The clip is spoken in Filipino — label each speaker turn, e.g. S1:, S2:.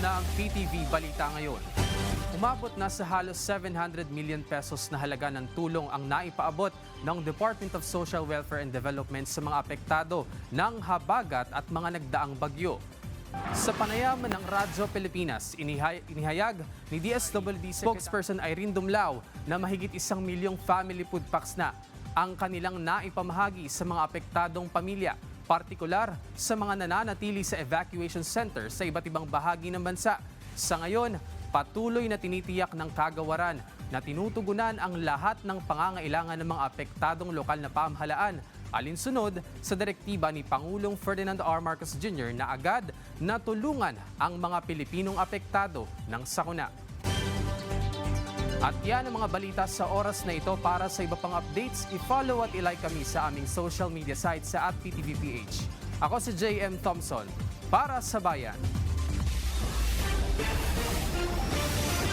S1: na ang PTV Balita Ngayon. Umabot na sa halos 700 million pesos na halaga ng tulong ang naipaabot ng Department of Social Welfare and Development sa mga apektado ng habagat at mga nagdaang bagyo. Sa panayaman ng Radyo Pilipinas, inihayag ni DSWD spokesperson Irene Dumlao na mahigit 1 milyong family food packs na ang kanilang naipamahagi sa mga apektadong pamilya, partikular sa mga nananatili sa evacuation center sa iba't ibang bahagi ng bansa. Sa ngayon, patuloy na tinitiyak ng kagawaran na tinutugunan ang lahat ng pangangailangan ng mga apektadong lokal na pamahalaan, alinsunod sa direktiba ni Pangulong Ferdinand R. Marcos Jr. na agad na tulungan ang mga Pilipinong apektado ng sakuna. At yan ang mga balita sa oras na ito. Para sa iba pang updates, i-follow at i-like kami sa aming social media site sa @PTVPH. Ako si JM Thompson para sa Bayan.